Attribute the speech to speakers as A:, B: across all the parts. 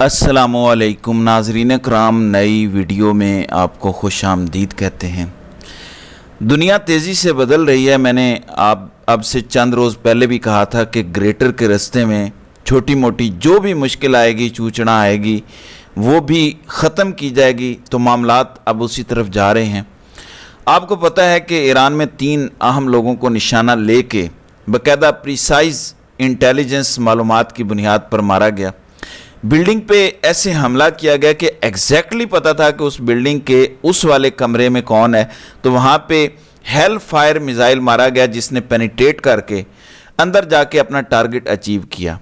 A: अस्सलामुअलैकुम नाज़रीन कराम, नई वीडियो में आपको खुश आमदीद कहते हैं। दुनिया तेज़ी से बदल रही है। मैंने अब से चंद रोज़ पहले भी कहा था कि ग्रेटर के रास्ते में छोटी मोटी जो भी मुश्किल आएगी, चूचना आएगी, वो भी ख़त्म की जाएगी। तो मामलात अब उसी तरफ जा रहे हैं। आपको पता है कि ईरान में 3 अहम लोगों को निशाना लेके बाकायदा प्रिसाइज इंटेलिजेंस मालूमात की बुनियाद पर मारा गया। बिल्डिंग पे ऐसे हमला किया गया कि एग्जैक्टली पता था कि उस बिल्डिंग के उस वाले कमरे में कौन है। तो वहाँ पे हेल फायर मिसाइल मारा गया जिसने पेनिट्रेट करके अंदर जाके अपना टारगेट अचीव किया।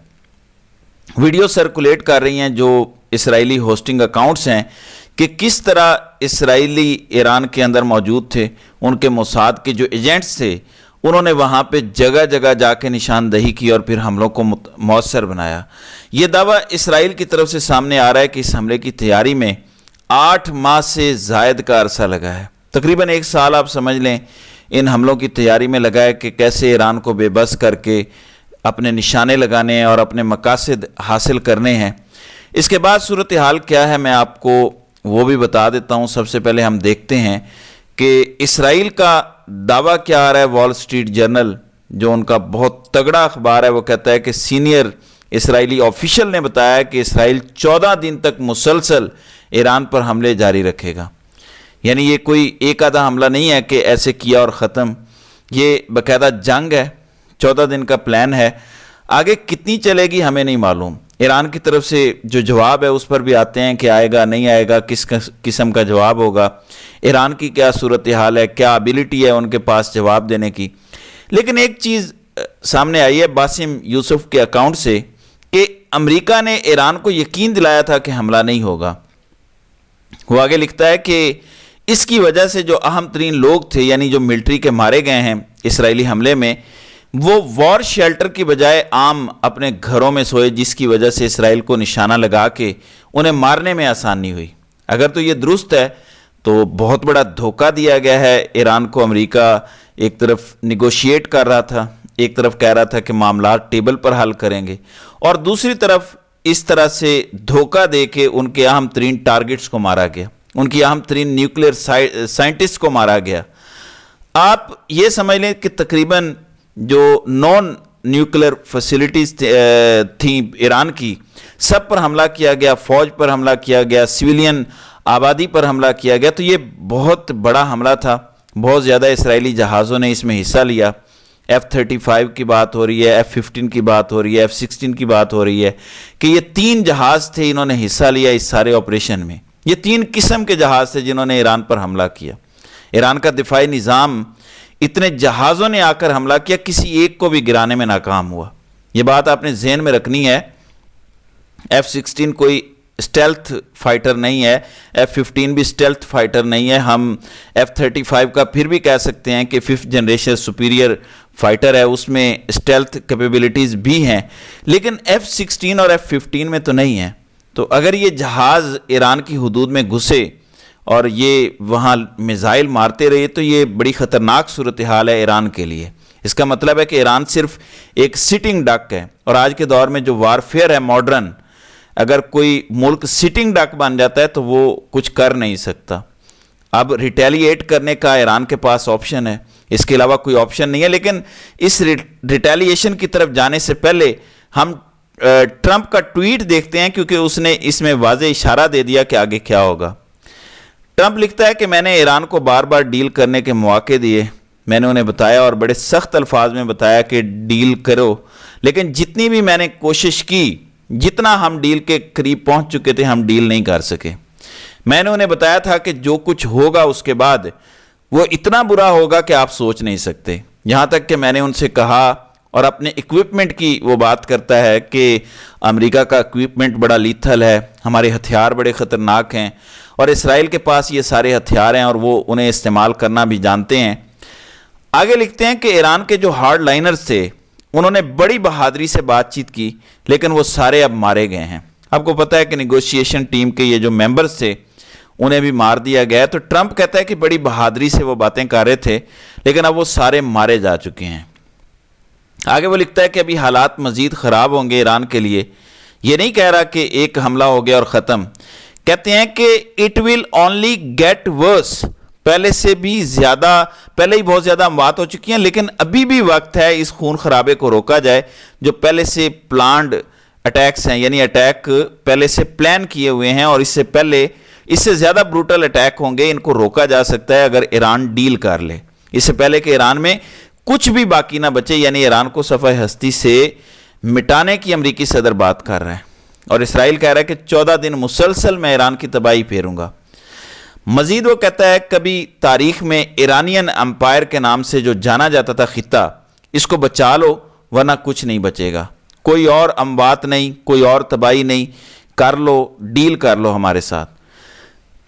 A: वीडियो सर्कुलेट कर रही हैं जो इसराइली होस्टिंग अकाउंट्स हैं कि किस तरह इसराइली ईरान के अंदर मौजूद थे। उनके मोसाद के जो एजेंट्स थे उन्होंने वहाँ पे जगह जगह जाके निशानदही की और फिर हमलों को मौसर बनाया। ये दावा इसराइल की तरफ से सामने आ रहा है कि इस हमले की तैयारी में 8 माह से ज़ायद का अरसा लगा है। तकरीबन 1 साल आप समझ लें इन हमलों की तैयारी में लगा है कि कैसे ईरान को बेबस करके अपने निशाने लगाने हैं और अपने मकासद हासिल करने हैं। इसके बाद सूरत हाल क्या है मैं आपको वो भी बता देता हूँ। सबसे पहले हम देखते हैं कि इसराइल का दावा क्या आ रहा है। वॉल स्ट्रीट जर्नल जो उनका बहुत तगड़ा अखबार है वो कहता है कि सीनियर इसराइली ऑफिशियल ने बताया कि इसराइल 14 दिन तक मुसलसल ईरान पर हमले जारी रखेगा। यानी ये कोई एक आधा हमला नहीं है कि ऐसे किया और ख़त्म, ये बाकायदा जंग है। 14 दिन का प्लान है। आगे कितनी चलेगी हमें नहीं मालूम। ईरान की तरफ से जो जवाब है उस पर भी आते हैं कि आएगा नहीं आएगा, किस किस्म का जवाब होगा, ईरान की क्या सूरत हाल है, क्या एबिलिटी है उनके पास जवाब देने की। लेकिन एक चीज़ सामने आई है बासिम यूसुफ के अकाउंट से कि अमेरिका ने ईरान को यकीन दिलाया था कि हमला नहीं होगा। वो आगे लिखता है कि इसकी वजह से जो अहम तरीन लोग थे यानी जो मिलिट्री के मारे गए हैं इसराइली हमले में, वो वॉर शेल्टर की बजाय आम अपने घरों में सोए, जिसकी वजह से इसराइल को निशाना लगा के उन्हें मारने में आसानी हुई। अगर तो ये दुरुस्त है तो बहुत बड़ा धोखा दिया गया है ईरान को। अमेरिका एक तरफ निगोशिएट कर रहा था, एक तरफ कह रहा था कि मामला टेबल पर हल करेंगे, और दूसरी तरफ इस तरह से धोखा दे के उनके अहम तरीन टारगेट्स को मारा गया, उनकी अहम तरीन न्यूक्लियर साइंटिस्ट को मारा गया। आप ये समझ लें कि तकरीबन जो नॉन न्यूक्लियर फैसिलिटीज़ थी ईरान की, सब पर हमला किया गया, फ़ौज पर हमला किया गया, सिविलियन आबादी पर हमला किया गया। तो ये बहुत बड़ा हमला था। बहुत ज़्यादा इसराइली जहाज़ों ने इसमें हिस्सा लिया। F-35 की बात हो रही है, F-15 की बात हो रही है, F-16 की बात हो रही है कि ये 3 जहाज़ थे, इन्होंने हिस्सा लिया इस सारे ऑपरेशन में। ये 3 किस्म के जहाज़ थे जिन्होंने ईरान पर हमला किया। ईरान का दिफाई निज़ाम इतने जहाज़ों ने आकर हमला किया, किसी एक को भी गिराने में नाकाम हुआ। ये बात आपने जहन में रखनी है। F-16 कोई स्टेल्थ फाइटर नहीं है, F-15 भी स्टेल्थ फाइटर नहीं है। हम F-35 का फिर भी कह सकते हैं कि 5th जनरेशन सुपीरियर फाइटर है, उसमें स्टेल्थ कैपेबिलिटीज़ भी हैं, लेकिन F-16 और F-15 में तो नहीं है। तो अगर ये जहाज़ ईरान की हुदूद में घुसे और ये वहाँ मिसाइल मारते रहे तो ये बड़ी ख़तरनाक सूरत हाल है ईरान के लिए। इसका मतलब है कि ईरान सिर्फ एक सिटिंग डक है, और आज के दौर में जो वारफेयर है मॉडर्न, अगर कोई मुल्क सिटिंग डक बन जाता है तो वो कुछ कर नहीं सकता। अब रिटेलिएट करने का ईरान के पास ऑप्शन है, इसके अलावा कोई ऑप्शन नहीं है। लेकिन इस रिटेलिएशन की तरफ जाने से पहले हम ट्रंप का ट्वीट देखते हैं, क्योंकि उसने इसमें वाज़े इशारा दे दिया कि आगे क्या होगा। ट्रंप लिखता है कि मैंने ईरान को बार बार डील करने के मौके दिए, मैंने उन्हें बताया और बड़े सख्त अल्फाज में बताया कि डील करो, लेकिन जितनी भी मैंने कोशिश की, जितना हम डील के करीब पहुंच चुके थे, हम डील नहीं कर सके। मैंने उन्हें बताया था कि जो कुछ होगा उसके बाद वो इतना बुरा होगा कि आप सोच नहीं सकते। यहाँ तक कि मैंने उनसे कहा, और अपने इक्विपमेंट की वो बात करता है कि अमेरिका का इक्विपमेंट बड़ा लीथल है, हमारे हथियार बड़े ख़तरनाक हैं, और इसराइल के पास ये सारे हथियार हैं और वो उन्हें इस्तेमाल करना भी जानते हैं। आगे लिखते हैं कि ईरान के जो हार्ड लाइनर्स थे उन्होंने बड़ी बहादुरी से बातचीत की, लेकिन वो सारे अब मारे गए हैं। आपको पता है कि निगोशिएशन टीम के ये जो मेंबर्स थे उन्हें भी मार दिया गया है। तो ट्रंप कहता है कि बड़ी बहादुरी से वो बातें कर रहे थे, लेकिन अब वो सारे मारे जा चुके हैं। आगे वो लिखता है कि अभी हालात मज़ीद ख़राब होंगे ईरान के लिए, یہ نہیں کہہ رہا کہ ایک حملہ ہو گیا اور ختم. کہتے ہیں کہ it will only get worse. پہلے سے بھی زیادہ، پہلے ہی بہت زیادہ اموات ہو چکی ہیں، لیکن ابھی بھی وقت ہے اس خون خرابے کو روکا جائے. جو پہلے سے پلانڈ اٹیکس ہیں، یعنی اٹیک پہلے سے پلان کیے ہوئے ہیں اور اس سے پہلے اس سے زیادہ بروٹل اٹیک ہوں گے، ان کو روکا جا سکتا ہے اگر ایران ڈیل کر لے. اس سے پہلے کہ ایران میں کچھ بھی باقی نہ بچے، یعنی ایران کو صفحہ ہستی سے مٹانے کی امریکی صدر بات کر رہا ہے. اور اسرائیل کہہ رہا ہے کہ 14 دن مسلسل میں ایران کی تباہی پھیروں گا. مزید وہ کہتا ہے کبھی تاریخ میں ایرانین امپائر کے نام سے جو جانا جاتا تھا خطہ، اس کو بچا لو ورنہ کچھ نہیں بچے گا. کوئی اور اموات نہیں، کوئی اور تباہی نہیں، کر لو، ڈیل کر لو ہمارے ساتھ.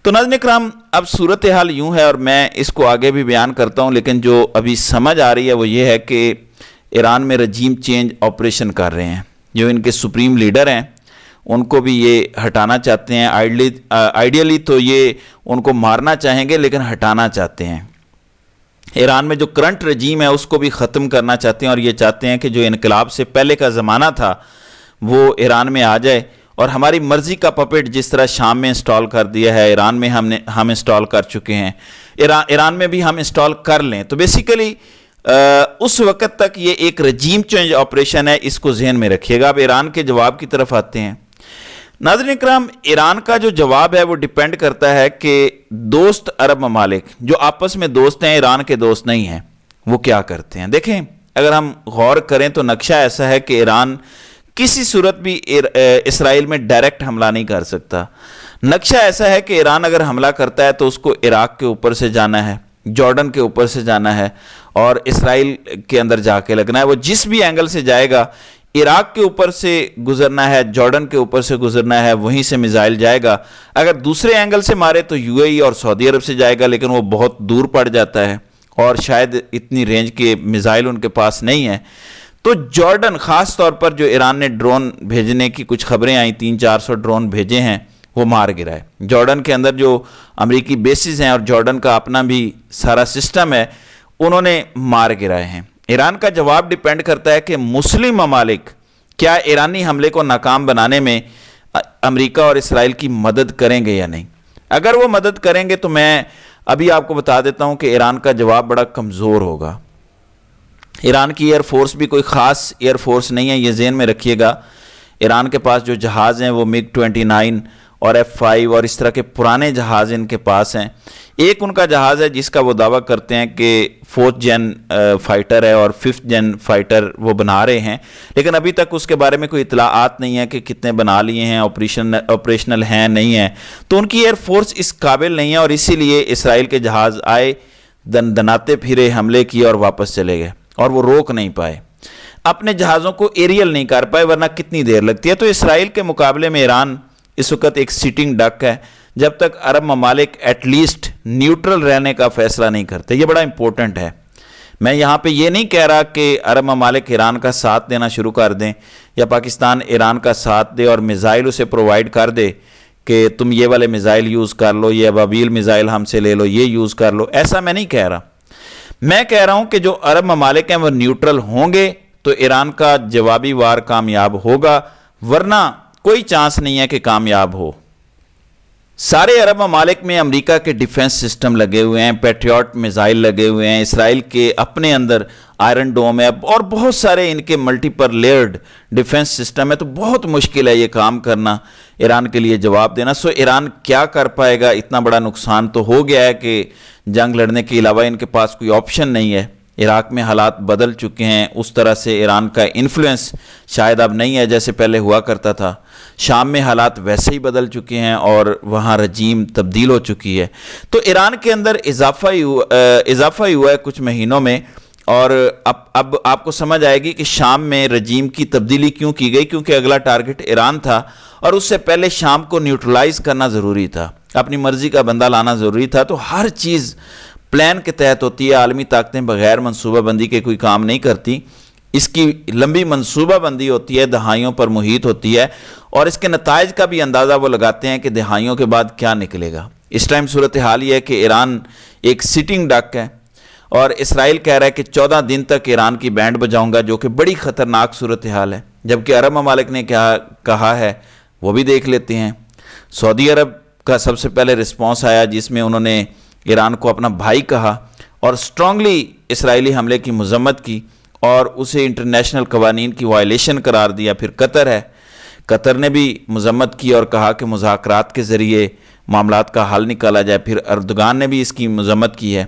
A: تو ناظرین کرام، اب صورتحال یوں ہے، اور میں اس کو آگے بھی بیان کرتا ہوں، لیکن جو ابھی سمجھ آ رہی ہے وہ یہ ہے کہ ایران میں رجیم چینج آپریشن کر رہے ہیں. جو ان کے سپریم لیڈر ہیں ان کو بھی یہ ہٹانا چاہتے ہیں. آئیڈیلی تو یہ ان کو مارنا چاہیں گے، لیکن ہٹانا چاہتے ہیں. ایران میں جو کرنٹ رجیم ہے اس کو بھی ختم کرنا چاہتے ہیں، اور یہ چاہتے ہیں کہ جو انقلاب سے پہلے کا زمانہ تھا وہ ایران میں آ جائے، اور ہماری مرضی کا پپٹ جس طرح شام میں انسٹال کر دیا ہے، ایران میں ہم انسٹال کر چکے ہیں، ایران میں بھی ہم انسٹال کر لیں. تو بیسیکلی اس وقت تک یہ ایک رجیم چینج آپریشن ہے، اس کو ذہن میں رکھیے گا. اب ایران کے جواب کی طرف آتے ہیں. ناظرین اکرام، ایران کا جو جواب ہے وہ ڈیپینڈ کرتا ہے کہ دوست عرب ممالک جو آپس میں دوست ہیں، ایران کے دوست نہیں ہیں، وہ کیا کرتے ہیں. دیکھیں، اگر ہم غور کریں تو نقشہ ایسا ہے کہ ایران کسی صورت بھی اسرائیل میں ڈائریکٹ حملہ نہیں کر سکتا. نقشہ ایسا ہے کہ ایران اگر حملہ کرتا ہے تو اس کو عراق کے اوپر سے جانا ہے، جارڈن کے اوپر سے جانا ہے، اور اسرائیل کے اندر جا کے لگنا ہے. وہ جس بھی اینگل سے جائے گا، عراق کے اوپر سے گزرنا ہے، جارڈن کے اوپر سے گزرنا ہے، وہیں سے میزائل جائے گا. اگر دوسرے اینگل سے مارے تو یو اے ای اور سعودی عرب سے جائے گا، لیکن وہ بہت دور پڑ جاتا ہے اور شاید اتنی رینج کے میزائل ان کے پاس نہیں ہے. تو جارڈن، خاص طور پر جو ایران نے ڈرون بھیجنے کی کچھ خبریں آئیں، 300-400 ڈرون بھیجے ہیں، وہ مار گرائے. جارڈن کے اندر جو امریکی بیسز ہیں اور جارڈن کا اپنا بھی سارا سسٹم ہے، انہوں نے مار گرائے ہیں. ایران کا جواب ڈیپینڈ کرتا ہے کہ مسلم ممالک کیا ایرانی حملے کو ناکام بنانے میں امریکہ اور اسرائیل کی مدد کریں گے یا نہیں. اگر وہ مدد کریں گے تو میں ابھی آپ کو بتا دیتا ہوں کہ ایران کا جواب بڑا کمزور ہوگا. ایران کی ایئر فورس بھی کوئی خاص ایئر فورس نہیں ہے، یہ ذہن میں رکھیے گا. ایران کے پاس جو جہاز ہیں وہ MiG-29 اور F-5 اور اس طرح کے پرانے جہاز ان کے پاس ہیں. ایک ان کا جہاز ہے جس کا وہ دعویٰ کرتے ہیں کہ 4th جن فائٹر ہے اور 5th جن فائٹر وہ بنا رہے ہیں، لیکن ابھی تک اس کے بارے میں کوئی اطلاعات نہیں ہے کہ کتنے بنا لیے ہیں، آپریشنل ہیں نہیں ہیں. تو ان کی ایئر فورس اس قابل نہیں ہے، اور اسی لیے اسرائیل کے جہاز آئے، دناتے پھرے، حملے کیے اور واپس چلے گئے، اور وہ روک نہیں پائے، اپنے جہازوں کو ایریل نہیں کر پائے، ورنہ کتنی دیر لگتی ہے. تو اسرائیل کے مقابلے میں ایران اس وقت ایک سیٹنگ ڈک ہے جب تک عرب ممالک ایٹ لیسٹ نیوٹرل رہنے کا فیصلہ نہیں کرتے. یہ بڑا امپورٹنٹ ہے. میں یہاں پہ یہ نہیں کہہ رہا کہ عرب ممالک ایران کا ساتھ دینا شروع کر دیں، یا پاکستان ایران کا ساتھ دے اور میزائل اسے پرووائڈ کر دے کہ تم یہ والے میزائل یوز کر لو، یہ ابابیل میزائل ہم سے لے لو، یہ یوز کر لو. ایسا میں نہیں کہہ رہا. میں کہہ رہا ہوں کہ جو عرب ممالک ہیں وہ نیوٹرل ہوں گے تو ایران کا جوابی وار کامیاب ہوگا، ورنہ کوئی چانس نہیں ہے کہ کامیاب ہو. سارے عرب ممالک میں امریکہ کے ڈیفنس سسٹم لگے ہوئے ہیں، پیٹریوٹ میزائل لگے ہوئے ہیں، اسرائیل کے اپنے اندر آئرن ڈوم ہے، اور بہت سارے ان کے ملٹیپل لیئرڈ ڈیفنس سسٹم ہے. تو بہت مشکل ہے یہ کام کرنا، ایران کے لیے جواب دینا. سو ایران کیا کر پائے گا؟ اتنا بڑا نقصان تو ہو گیا ہے کہ جنگ لڑنے کے علاوہ ان کے پاس کوئی آپشن نہیں ہے. عراق میں حالات بدل چکے ہیں، اس طرح سے ایران کا انفلوئنس شاید اب نہیں ہے جیسے پہلے ہوا کرتا تھا. شام میں حالات ویسے ہی بدل چکے ہیں اور وہاں رجیم تبدیل ہو چکی ہے. تو ایران کے اندر اضافہ ہی ہوا ہے کچھ مہینوں میں، اور اب آپ کو سمجھ آئے گی کہ شام میں رجیم کی تبدیلی کیوں کی گئی، کیونکہ اگلا ٹارگٹ ایران تھا، اور اس سے پہلے شام کو نیوٹرلائز کرنا ضروری تھا، اپنی مرضی کا بندہ لانا ضروری تھا. تو ہر چیز پلان کے تحت ہوتی ہے. عالمی طاقتیں بغیر منصوبہ بندی کے کوئی کام نہیں کرتی. اس کی لمبی منصوبہ بندی ہوتی ہے، دہائیوں پر محیط ہوتی ہے، اور اس کے نتائج کا بھی اندازہ وہ لگاتے ہیں کہ دہائیوں کے بعد کیا نکلے گا. اس ٹائم صورتحال یہ ہے کہ ایران ایک سٹنگ ڈک ہے، اور اسرائیل کہہ رہا ہے کہ 14 دن تک ایران کی بینڈ بجاؤں گا، جو کہ بڑی خطرناک صورتحال ہے. जबकि अरब ममालिक ने क्या कहा है वो भी देख लेते हैं। सऊदी अरब का सबसे पहले रिस्पॉन्स आया जिसमें उन्होंने ईरान को अपना भाई कहा और स्ट्रांगली इसराइली हमले की मजम्मत की और उसे इंटरनेशनल कवानीन की वायलेशन करार दिया। फिर कतर है, कतर ने भी मजम्मत की और कहा कि मुज़ाकरात के ज़रिए मामलात का हल निकाला जाए। फिर अर्दगान ने भी इसकी मजम्मत की है।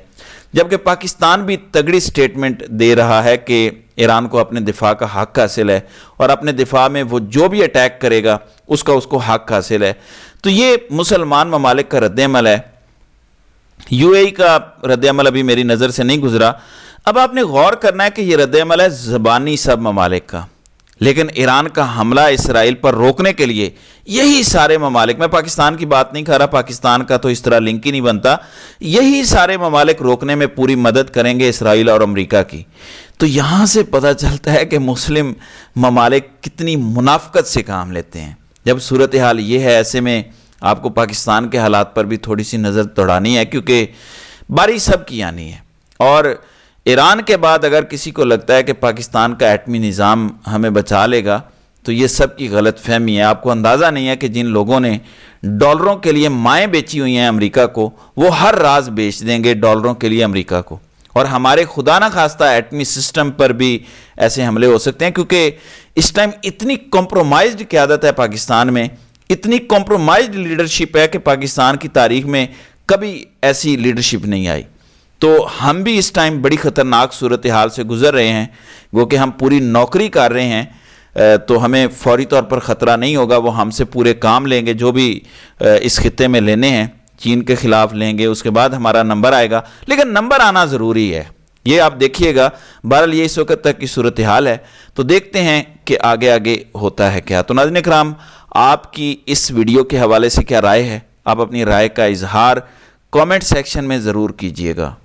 A: जबकि पाकिस्तान भी तगड़ी स्टेटमेंट दे रहा है कि ईरान को अपने दिफा का हक हासिल है और अपने दिफा में वो जो भी अटैक करेगा उसको हक हासिल है। तो ये मुसलमान ममालिक का रद्द-ए-अमल है। यूएई का रद्द-ए-अमल अभी मेरी नज़र से नहीं गुजरा। अब आपने गौर करना है कि ये रद्द-ए-अमल है ज़बानी सब ममालिक का, लेकिन ईरान का हमला इसराइल पर रोकने के लिए यही सारे ममालिक, मैं पाकिस्तान की बात नहीं कर रहा, पाकिस्तान का तो इस तरह लिंक ही नहीं बनता, यही सारे ममालिक रोकने में पूरी मदद करेंगे इसराइल और अमेरिका की। तो यहाँ से पता चलता है कि मुस्लिम ममालिक कितनी मुनाफकत से काम लेते हैं। जब सूरत हाल ये है, ऐसे में आपको पाकिस्तान के हालात पर भी थोड़ी सी नज़र दौड़ानी है, क्योंकि बारी सब की आनी है। और ईरान के बाद अगर किसी को लगता है कि पाकिस्तान का एटमी निज़ाम हमें बचा लेगा तो ये सब की गलत फहमी है। आपको अंदाज़ा नहीं है कि जिन लोगों ने डॉलरों के लिए माएँ बेची हुई हैं अमेरिका को, वो हर राज बेच देंगे डॉलरों के लिए अमेरिका को। और हमारे खुदा ना खास्ता एटमी सिस्टम पर भी ऐसे हमले हो सकते हैं, क्योंकि इस टाइम इतनी कॉम्प्रोमाइज्ड क़यादत है पाकिस्तान में, इतनी कॉम्प्रोमाइज्ड लीडरशिप है कि पाकिस्तान की तारीख में कभी ऐसी लीडरशिप नहीं आई। तो हम भी इस टाइम बड़ी ख़तरनाक सूरत हाल से गुज़र रहे हैं। वो कि हम पूरी नौकरी कर रहे हैं तो हमें फौरी तौर पर ख़तरा नहीं होगा, वो हमसे पूरे काम लेंगे जो भी इस खित्ते में लेने हैं, चीन के ख़िलाफ़ लेंगे, उसके बाद हमारा नंबर आएगा। लेकिन नंबर आना ज़रूरी है, ये आप देखिएगा। बहरहाल ये इस वक्त तक की सूरत हाल है, तो देखते हैं कि आगे आगे होता है क्या। तो नाज़रीन इकराम, आपकी इस वीडियो के हवाले से क्या राय है? आप अपनी राय का इजहार कमेंट सेक्शन में ज़रूर कीजिएगा।